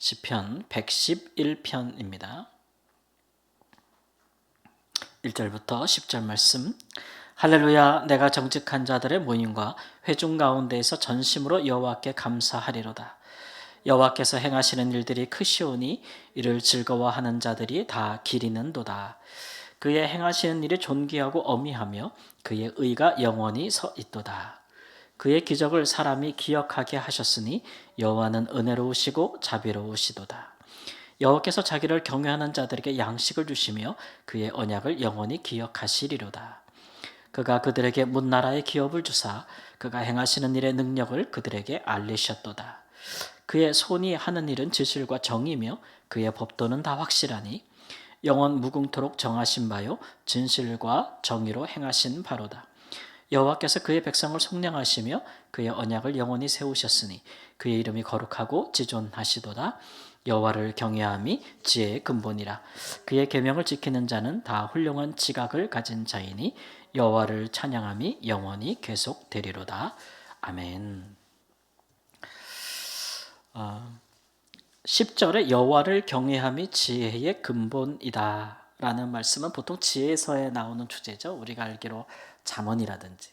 시편 111편입니다. 1절부터 10절 말씀. 할렐루야. 내가 정직한 자들의 모임과 회중 가운데에서 전심으로 여호와께 감사하리로다. 여호와께서 행하시는 일들이 크시오니 이를 즐거워하는 자들이 다 기리는도다. 그의 행하시는 일이 존귀하고 어미하며 그의 의가 영원히 서 있도다. 그의 기적을 사람이 기억하게 하셨으니 여호와는 은혜로우시고 자비로우시도다. 여호와께서 자기를 경외하는 자들에게 양식을 주시며 그의 언약을 영원히 기억하시리로다. 그가 그들에게 문나라의 기업을 주사 그가 행하시는 일의 능력을 그들에게 알리셨도다. 그의 손이 하는 일은 진실과 정의며 그의 법도는 다 확실하니 영원 무궁토록 정하신 바요 진실과 정의로 행하신 바로다. 여호와께서 그의 백성을 속량하시며 그의 언약을 영원히 세우셨으니 그의 이름이 거룩하고 지존하시도다. 여호와를 경외함이 지혜의 근본이라. 그의 계명을 지키는 자는 다 훌륭한 지각을 가진 자이니 여호와를 찬양함이 영원히 계속되리로다. 아멘. 10절에 여호와를 경외함이 지혜의 근본이다 라는 말씀은 보통 지혜서에 나오는 주제죠. 우리가 알기로 잠언이라든지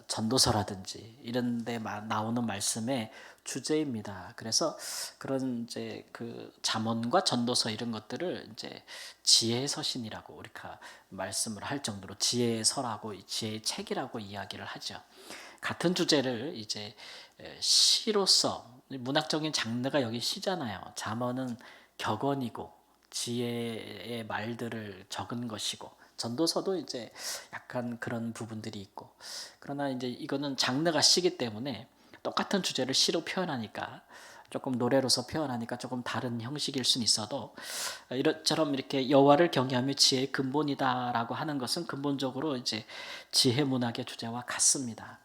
전도서라든지 이런 데 나오는 말씀의 주제입니다. 그래서 그런 이제 그 잠언과 전도서 이런 것들을 이제 지혜의 서신이라고 우리가 말씀을 할 정도로 지혜의 서라고 지혜의 책이라고 이야기를 하죠. 같은 주제를 이제 시로서 문학적인 장르가 여기 시잖아요. 잠언은 격언이고 지혜의 말들을 적은 것이고 전도서도 이제 약간 그런 부분들이 있고, 그러나 이제 이거는 장르가 시기 때문에 똑같은 주제를 시로 표현하니까 조금 노래로서 표현하니까 조금 다른 형식일 수는 있어도 이처럼 이렇게 여호와를 경외하며 지혜의 근본이다라고 하는 것은 근본적으로 이제 지혜 문학의 주제와 같습니다.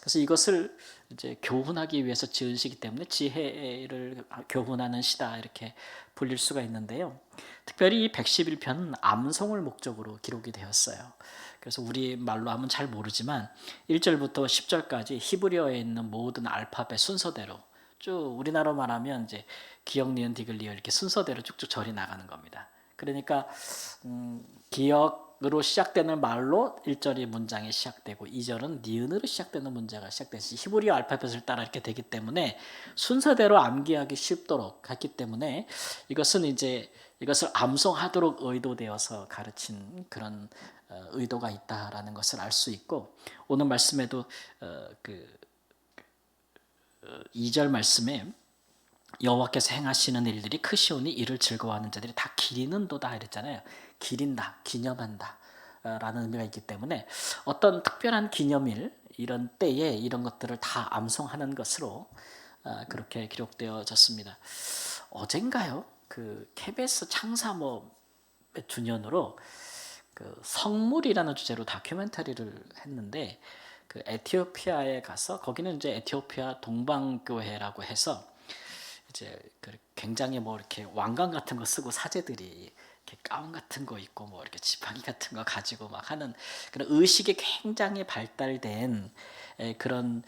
그래서 이것을 이제 교훈하기 위해서 지은 시기 때문에 지혜를 교훈하는 시다 이렇게 불릴 수가 있는데요. 특별히 이 111편은 암송을 목적으로 기록이 되었어요. 그래서 우리 말로 하면 잘 모르지만 1절부터 10절까지 히브리어에 있는 모든 알파벳 순서대로 쭉 우리나라로 말하면 이제 기역, 니은, 디귿, 리을 이렇게 순서대로 쭉쭉 절이 나가는 겁니다. 그러니까 기역으로 시작되는 말로 1절이 문장이 시작되고 2절은 니은으로 시작되는 문제가 시작되시 히브리어 알파벳을 따라 이렇게 되기 때문에 순서대로 암기하기 쉽도록 했기 때문에 이것을 암송하도록 의도되어서 가르친 그런 의도가 있다라는 것을 알 수 있고, 오늘 말씀에도 2절 말씀에 여호와께서 행하시는 일들이 크시오니 이를 즐거워하는 자들이 다 기리는도다 이랬잖아요. 기린다, 기념한다 라는 의미가 있기 때문에 어떤 특별한 기념일 이런 때에 이런 것들을 다 암송하는 것으로 그렇게 기록되어졌습니다. 어젠가요? 그 KBS 창사 몇 주년으로 그 성물이라는 주제로 다큐멘터리를 했는데, 그 에티오피아에 가서 거기는 이제 에티오피아 동방교회라고 해서 이제 굉장히 이렇게 왕관 같은 거 쓰고 사제들이 이렇게 가운 같은 거 입고 이렇게 지팡이 같은 거 가지고 막 하는 그런 의식이 굉장히 발달된 그런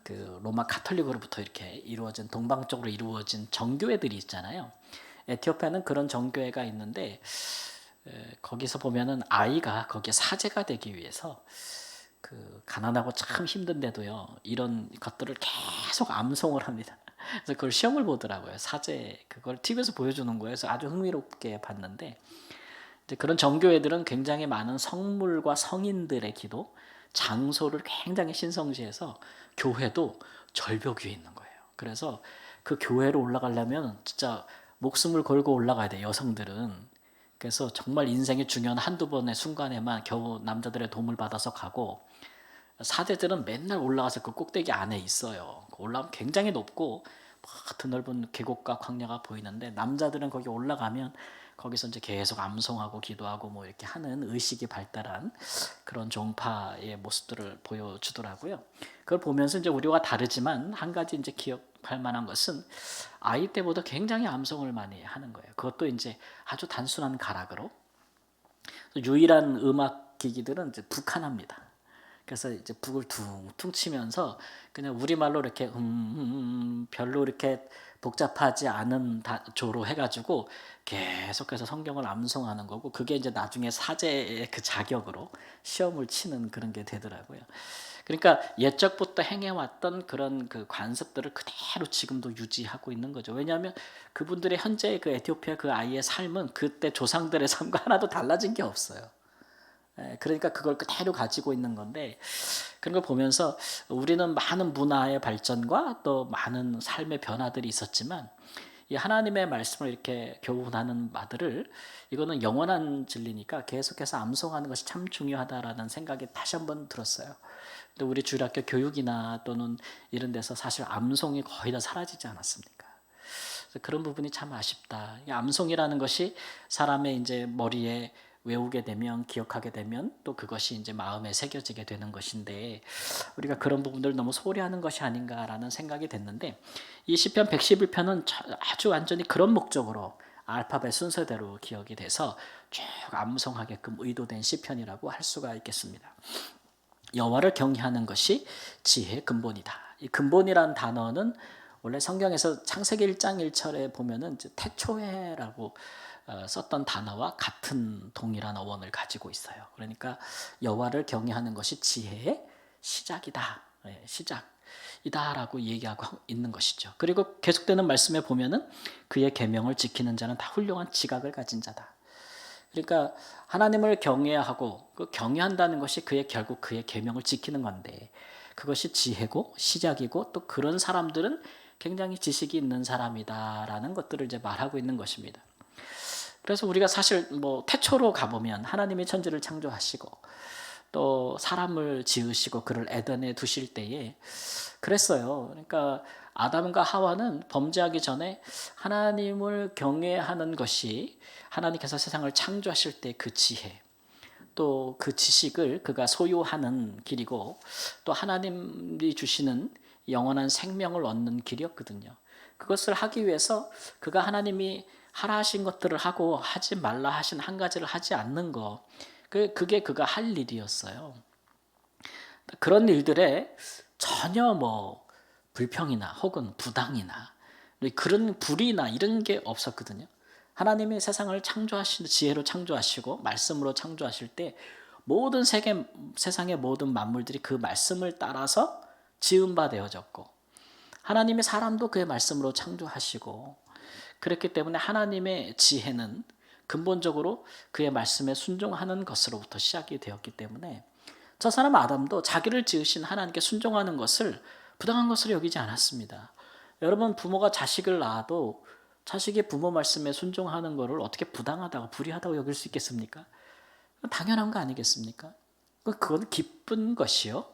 그 로마 가톨릭으로부터 이렇게 이루어진 동방 쪽으로 이루어진 정교회들이 있잖아요. 에티오피아는 그런 정교회가 있는데 거기서 보면은 아이가 거기에 사제가 되기 위해서 그 가난하고 참 힘든데도요 이런 것들을 계속 암송을 합니다. 그래서 그걸 시험을 보더라고요. 사제 그걸 TV에서 보여주는 거예요. 그래서 아주 흥미롭게 봤는데, 이제 그런 정교회들은 굉장히 많은 성물과 성인들의 기도 장소를 굉장히 신성시해서 교회도 절벽 위에 있는 거예요. 그래서 그 교회로 올라가려면 진짜 목숨을 걸고 올라가야 돼요, 여성들은. 그래서 정말 인생의 중요한 한두 번의 순간에만 겨우 남자들의 도움을 받아서 가고, 사제들은 맨날 올라가서 그 꼭대기 안에 있어요. 올라가면 굉장히 높고 드넓은 계곡과 광야가 보이는데, 남자들은 거기 올라가면 거기서 이제 계속 암송하고 기도하고 이렇게 하는 의식이 발달한 그런 종파의 모습들을 보여주더라고요. 그걸 보면서 이제 우리와 다르지만 한 가지 이제 기억할 만한 것은 아이 때보다 굉장히 암송을 많이 하는 거예요. 그것도 이제 아주 단순한 가락으로. 유일한 음악 기기들은 이제 북한합니다. 그래서 이제 북을 퉁퉁 치면서 그냥 우리말로 이렇게 별로 이렇게 복잡하지 않은 조로 해가지고 계속해서 성경을 암송하는 거고, 그게 이제 나중에 사제의 그 자격으로 시험을 치는 그런 게 되더라고요. 그러니까 옛적부터 행해왔던 그런 그 관습들을 그대로 지금도 유지하고 있는 거죠. 왜냐하면 그분들의 현재의 그 에티오피아 그 아이의 삶은 그때 조상들의 삶과 하나도 달라진 게 없어요. 그러니까 그걸 그대로 가지고 있는 건데, 그런 걸 보면서 우리는 많은 문화의 발전과 또 많은 삶의 변화들이 있었지만, 이 하나님의 말씀을 이렇게 교훈하는 바들을, 이거는 영원한 진리니까 계속해서 암송하는 것이 참 중요하다라는 생각이 다시 한번 들었어요. 또 우리 주일학교 교육이나 또는 이런 데서 사실 암송이 거의 다 사라지지 않았습니까? 그런 부분이 참 아쉽다. 이 암송이라는 것이 사람의 이제 머리에 외우게 되면, 기억하게 되면 또 그것이 이제 마음에 새겨지게 되는 것인데, 우리가 그런 부분들을 너무 소홀히 하는 것이 아닌가라는 생각이 됐는데, 이 시편 111편은 아주 완전히 그런 목적으로 알파벳 순서대로 기억이 돼서 쭉 암송하게끔 의도된 시편이라고 할 수가 있겠습니다. 여호와를 경외하는 것이 지혜의 근본이다. 이 근본이라는 단어는 원래 성경에서 창세기 1장 1절에 보면은 태초에라고 썼던 단어와 같은 동일한 어원을 가지고 있어요. 그러니까 여호와를 경외하는 것이 지혜의 시작이다. 시작이다라고 얘기하고 있는 것이죠. 그리고 계속되는 말씀에 보면은 그의 계명을 지키는 자는 다 훌륭한 지각을 가진 자다. 그러니까 하나님을 경외하고 그 경외한다는 것이 결국 그의 계명을 지키는 건데, 그것이 지혜고 시작이고, 또 그런 사람들은 굉장히 지식이 있는 사람이다라는 것들을 이제 말하고 있는 것입니다. 그래서 우리가 사실 뭐 태초로 가보면 하나님이 천지를 창조하시고 또 사람을 지으시고 그를 에덴에 두실 때에 그랬어요. 그러니까 아담과 하와는 범죄하기 전에 하나님을 경외하는 것이, 하나님께서 세상을 창조하실 때 그 지혜, 또 그 지식을 그가 소유하는 길이고, 또 하나님이 주시는 영원한 생명을 얻는 길이었거든요. 그것을 하기 위해서 그가 하나님이 하라 하신 것들을 하고 하지 말라 하신 한 가지를 하지 않는 거, 그게 그가 할 일이었어요. 그런 일들에 전혀 뭐 불평이나 혹은 부당이나 그런 불이나 이런 게 없었거든요. 하나님이 세상을 창조하시는 지혜로 창조하시고 말씀으로 창조하실 때 모든 세상의 모든 만물들이 그 말씀을 따라서 지은 바 되어졌고, 하나님이 사람도 그의 말씀으로 창조하시고, 그렇기 때문에 하나님의 지혜는 근본적으로 그의 말씀에 순종하는 것으로부터 시작이 되었기 때문에 저 사람 아담도 자기를 지으신 하나님께 순종하는 것을 부당한 것으로 여기지 않았습니다. 여러분, 부모가 자식을 낳아도 자식이 부모 말씀에 순종하는 것을 어떻게 부당하다고 불의하다고 여길 수 있겠습니까? 당연한 거 아니겠습니까? 그건 기쁜 것이요,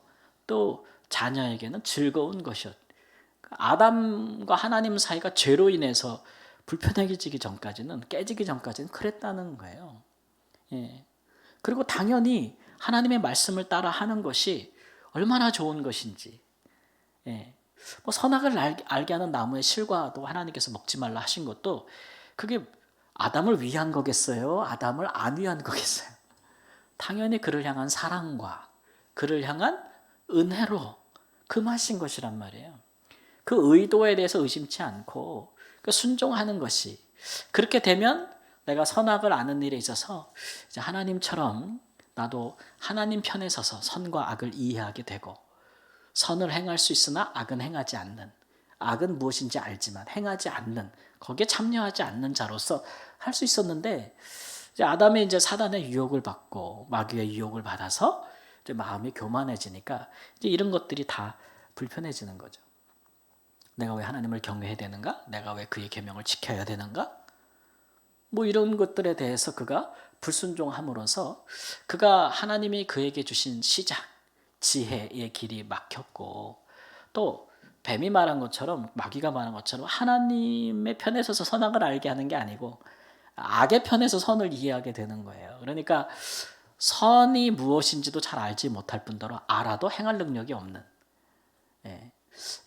또 자녀에게는 즐거운 것이요. 아담과 하나님 사이가 죄로 인해서 불편해지기 전까지는, 깨지기 전까지는 그랬다는 거예요. 예. 그리고 당연히 하나님의 말씀을 따라 하는 것이 얼마나 좋은 것인지, 예. 뭐 선악을 알게 하는 나무의 실과도 하나님께서 먹지 말라 하신 것도 그게 아담을 위한 거겠어요? 아담을 안 위한 거겠어요? 당연히 그를 향한 사랑과 그를 향한 은혜로 금하신 것이란 말이에요. 그 의도에 대해서 의심치 않고 순종하는 것이, 그렇게 되면 내가 선악을 아는 일에 있어서 이제 하나님처럼 나도 하나님 편에 서서 선과 악을 이해하게 되고, 선을 행할 수 있으나 악은 행하지 않는, 악은 무엇인지 알지만 행하지 않는, 거기에 참여하지 않는 자로서 할 수 있었는데, 이제 아담이 이제 사단의 유혹을 받고 마귀의 유혹을 받아서 이제 마음이 교만해지니까 이제 이런 것들이 다 불편해지는 거죠. 내가 왜 하나님을 경외해야 되는가? 내가 왜 그의 계명을 지켜야 되는가? 뭐 이런 것들에 대해서 그가 불순종함으로써 그가 하나님이 그에게 주신 시작, 지혜의 길이 막혔고, 또 뱀이 말한 것처럼, 마귀가 말한 것처럼 하나님의 편에 서서 선악을 알게 하는 게 아니고 악의 편에서 선을 이해하게 되는 거예요. 그러니까 선이 무엇인지도 잘 알지 못할 뿐더러 알아도 행할 능력이 없는, 예.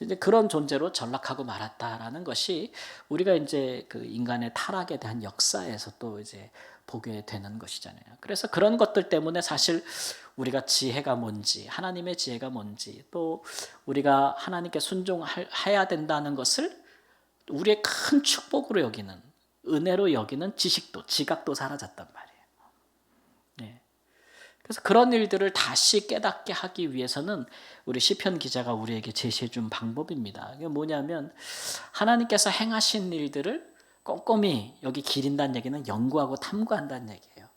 이제 그런 존재로 전락하고 말았다라는 것이 우리가 이제 그 인간의 타락에 대한 역사에서 또 이제 보게 되는 것이잖아요. 그래서 그런 것들 때문에 사실 우리가 지혜가 뭔지, 하나님의 지혜가 뭔지, 또 우리가 하나님께 순종해야 된다는 것을 우리의 큰 축복으로 여기는, 은혜로 여기는 지식도, 지각도 사라졌단 말이에요. 네. 그래서 그런 일들을 다시 깨닫게 하기 위해서는 우리 시편 기자가 우리에게 제시해 준 방법입니다. 이게 뭐냐면 하나님께서 행하신 일들을 꼼꼼히, 여기 기린다는 얘기는 연구하고 탐구한다는 얘기예요.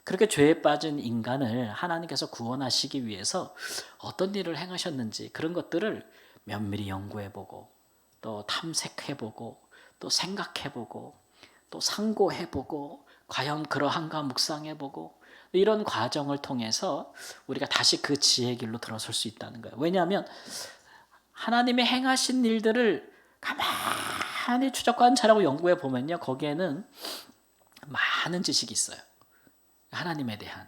그렇게 죄에 빠진 인간을 하나님께서 구원하시기 위해서 어떤 일을 행하셨는지 그런 것들을 면밀히 연구해보고 또 탐색해보고 또 생각해보고 또 상고해보고 과연 그러한가 묵상해보고 이런 과정을 통해서 우리가 다시 그 지혜의 길로 들어설 수 있다는 거예요. 왜냐하면 하나님의 행하신 일들을 가만히 추적 관찰하고 연구해 보면요, 거기에는 많은 지식이 있어요. 하나님에 대한.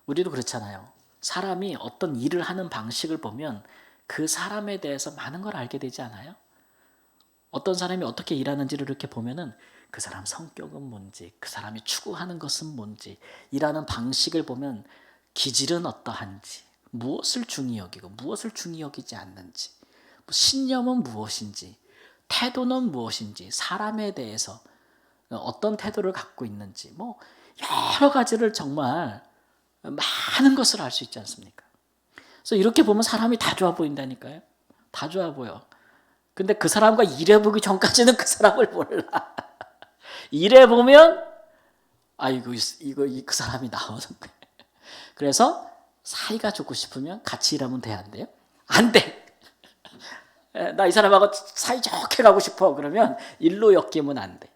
우리도 그렇잖아요. 사람이 어떤 일을 하는 방식을 보면 그 사람에 대해서 많은 걸 알게 되지 않아요? 어떤 사람이 어떻게 일하는지를 이렇게 보면은 그 사람 성격은 뭔지, 그 사람이 추구하는 것은 뭔지, 일하는 방식을 보면 기질은 어떠한지, 무엇을 중히 여기고 무엇을 중히 여기지 않는지, 신념은 무엇인지, 태도는 무엇인지, 사람에 대해서 어떤 태도를 갖고 있는지, 뭐 여러 가지를 정말 많은 것을 알 수 있지 않습니까? 그래서 이렇게 보면 사람이 다 좋아 보인다니까요. 다 좋아 보여. 근데 그 사람과 일해보기 전까지는 그 사람을 몰라. 일해보면 이거 그 사람이 나오는 거예요. 그래서 사이가 좋고 싶으면 같이 일하면 돼, 안 돼요? 안 돼. 나 이 사람하고 사이 좋게 가고 싶어. 그러면 일로 엮이면 안 돼.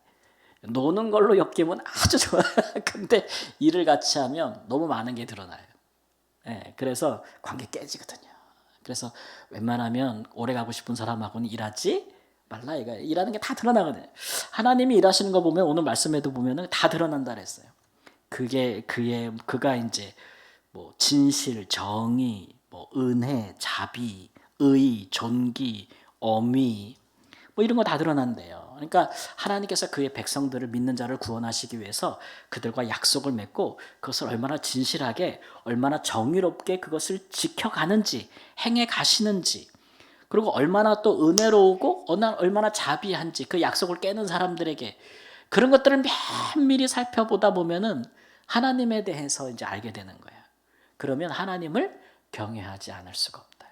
노는 걸로 엮이면 아주 좋아. 근데 일을 같이 하면 너무 많은 게 드러나요. 그래서 관계 깨지거든요. 그래서 웬만하면 오래 가고 싶은 사람하고는 일하지 말라 이거. 일하는 게 다 드러나거든요. 하나님이 일하시는 거 보면 오늘 말씀에도 보면은 다 드러난다 그랬어요. 그가 이제 뭐 진실, 정의, 뭐 은혜, 자비, 의, 존귀, 엄의 뭐 이런 거 다 드러난대요. 그러니까 하나님께서 그의 백성들을 믿는 자를 구원하시기 위해서 그들과 약속을 맺고 그것을 얼마나 진실하게, 얼마나 정의롭게 그것을 지켜가는지, 행해 가시는지, 그리고 얼마나 또 은혜로우고 얼마나 자비한지 그 약속을 깨는 사람들에게 그런 것들을 면밀히 살펴보다 보면은 하나님에 대해서 이제 알게 되는 거예요. 그러면 하나님을 경외하지 않을 수가 없다.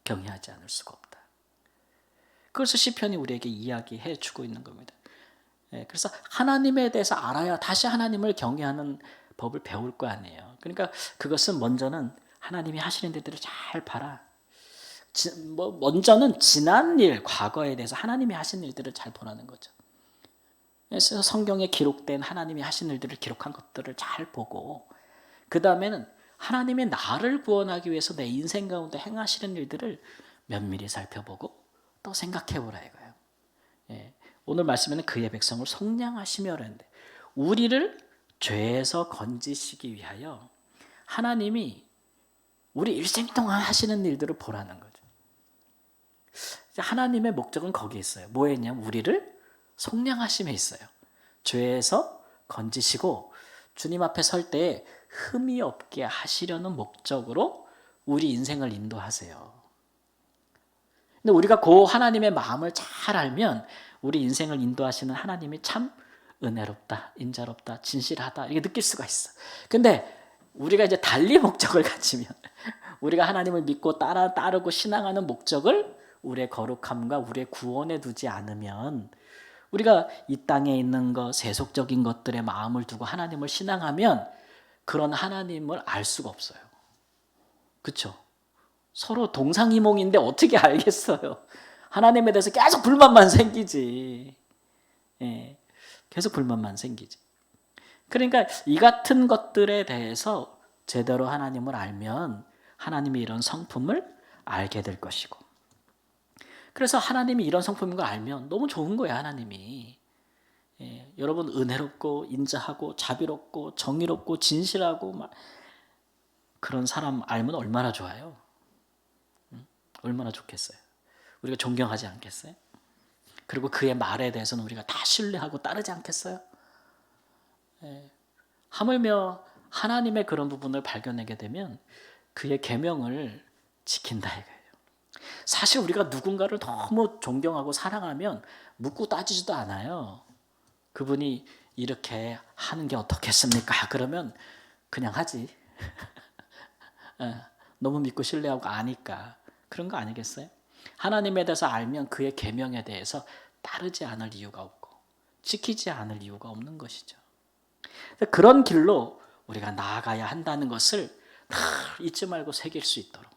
경외하지 않을 수가 없다. 그래서 시편이 우리에게 이야기해 주고 있는 겁니다. 그래서 하나님에 대해서 알아야 다시 하나님을 경외하는 법을 배울 거 아니에요. 그러니까 그것은 먼저는 하나님이 하시는 일들을 잘 봐라. 먼저는 지난 일, 과거에 대해서 하나님이 하신 일들을 잘 보라는 거죠. 그래서 성경에 기록된 하나님이 하신 일들을 기록한 것들을 잘 보고 그 다음에는 하나님이 나를 구원하기 위해서 내 인생 가운데 행하시는 일들을 면밀히 살펴보고 또 생각해보라 이거예요. 오늘 말씀에는 그의 백성을 속량하시며 그랬는데 우리를 죄에서 건지시기 위하여 하나님이 우리 일생 동안 하시는 일들을 보라는 거죠. 하나님의 목적은 거기에 있어요. 뭐에 있냐면 우리를 속량하심에 있어요. 죄에서 건지시고 주님 앞에 설 때에 흠이 없게 하시려는 목적으로 우리 인생을 인도하세요. 근데 우리가 그 하나님의 마음을 잘 알면 우리 인생을 인도하시는 하나님이 참 은혜롭다, 인자롭다, 진실하다 이게 느낄 수가 있어. 근데 우리가 이제 달리 목적을 가지면 우리가 하나님을 믿고 따르고 신앙하는 목적을 우리의 거룩함과 우리의 구원에 두지 않으면 우리가 이 땅에 있는 것, 세속적인 것들에 마음을 두고 하나님을 신앙하면 그런 하나님을 알 수가 없어요. 그렇죠? 서로 동상이몽인데 어떻게 알겠어요? 하나님에 대해서 계속 불만만 생기지. 계속 불만만 생기지. 그러니까 이 같은 것들에 대해서 제대로 하나님을 알면 하나님이 이런 성품을 알게 될 것이고 그래서 하나님이 이런 성품인 걸 알면 너무 좋은 거야 하나님이. 여러분 은혜롭고 인자하고 자비롭고 정의롭고 진실하고 막 그런 사람 알면 얼마나 좋아요. 얼마나 좋겠어요. 우리가 존경하지 않겠어요? 그리고 그의 말에 대해서는 우리가 다 신뢰하고 따르지 않겠어요? 예. 하물며 하나님의 그런 부분을 발견하게 되면 그의 계명을 지킨다 이거예요. 사실 우리가 누군가를 너무 존경하고 사랑하면 묻고 따지지도 않아요. 그분이 이렇게 하는 게 어떻겠습니까? 그러면 그냥 하지. 너무 믿고 신뢰하고 아니까. 그런 거 아니겠어요? 하나님에 대해서 알면 그의 계명에 대해서 따르지 않을 이유가 없고 지키지 않을 이유가 없는 것이죠. 그런 길로 우리가 나아가야 한다는 것을 늘 잊지 말고 새길 수 있도록.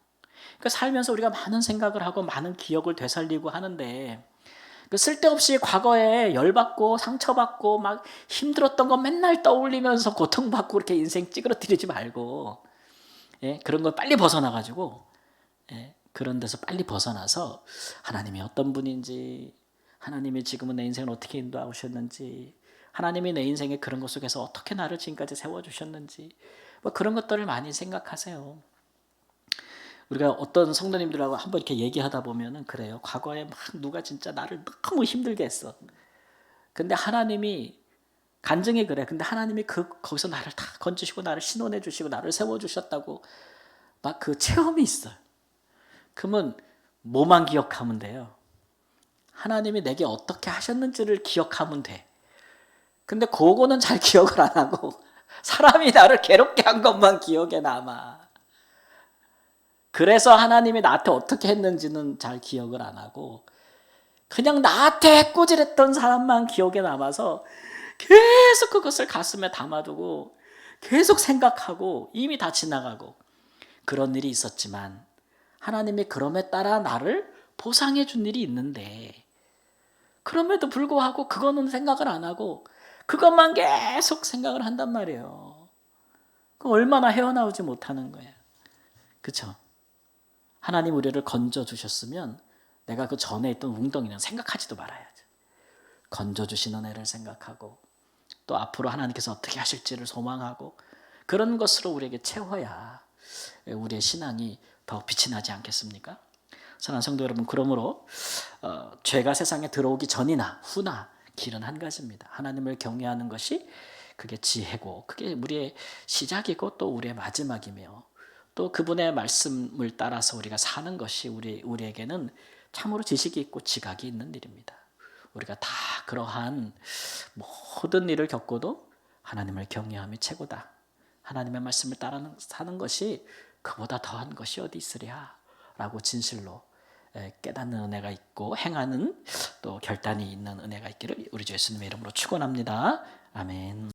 그러니까 살면서 우리가 많은 생각을 하고 많은 기억을 되살리고 하는데 그 쓸데없이 과거에 열받고 상처받고 막 힘들었던 거 맨날 떠올리면서 고통받고 그렇게 인생 찌그러뜨리지 말고, 예? 그런 걸 빨리 벗어나가지고, 예? 그런 데서 빨리 벗어나서 하나님이 어떤 분인지, 하나님이 지금은 내 인생을 어떻게 인도하셨는지, 하나님이 내 인생의 그런 것 속에서 어떻게 나를 지금까지 세워주셨는지, 뭐 그런 것들을 많이 생각하세요. 우리가 어떤 성도님들하고 한번 이렇게 얘기하다 보면은 그래요. 과거에 막 누가 진짜 나를 너무 힘들게 했어. 근데 하나님이 간증이 그래. 근데 하나님이 거기서 나를 다 건지시고 나를 신원해 주시고 나를 세워 주셨다고 막 그 체험이 있어요. 그러면 뭐만 기억하면 돼요? 하나님이 내게 어떻게 하셨는지를 기억하면 돼. 근데 그거는 잘 기억을 안 하고 사람이 나를 괴롭게 한 것만 기억에 남아. 그래서 하나님이 나한테 어떻게 했는지는 잘 기억을 안 하고 그냥 나한테 해코지했던 사람만 기억에 남아서 계속 그것을 가슴에 담아두고 계속 생각하고 이미 다 지나가고 그런 일이 있었지만 하나님이 그럼에 따라 나를 보상해 준 일이 있는데 그럼에도 불구하고 그거는 생각을 안 하고 그것만 계속 생각을 한단 말이에요. 그럼 얼마나 헤어나오지 못하는 거예요. 그렇죠? 하나님 우리를 건져주셨으면 내가 그 전에 있던 웅덩이는 생각하지도 말아야죠. 건져주시는 애를 생각하고 또 앞으로 하나님께서 어떻게 하실지를 소망하고 그런 것으로 우리에게 채워야 우리의 신앙이 더 빛이 나지 않겠습니까? 사랑하는 성도 여러분, 그러므로 죄가 세상에 들어오기 전이나 후나 길은 한 가지입니다. 하나님을 경외하는 것이 그게 지혜고 그게 우리의 시작이고 또 우리의 마지막이며 또 그분의 말씀을 따라서 우리가 사는 것이 우리에게는 참으로 지식이 있고 지각이 있는 일입니다. 우리가 다 그러한 모든 일을 겪고도 하나님을 경외함이 최고다. 하나님의 말씀을 따라 사는 것이 그보다 더한 것이 어디 있으랴 라고 진실로 깨닫는 은혜가 있고 행하는 또 결단이 있는 은혜가 있기를 우리 주 예수님의 이름으로 축원합니다. 아멘.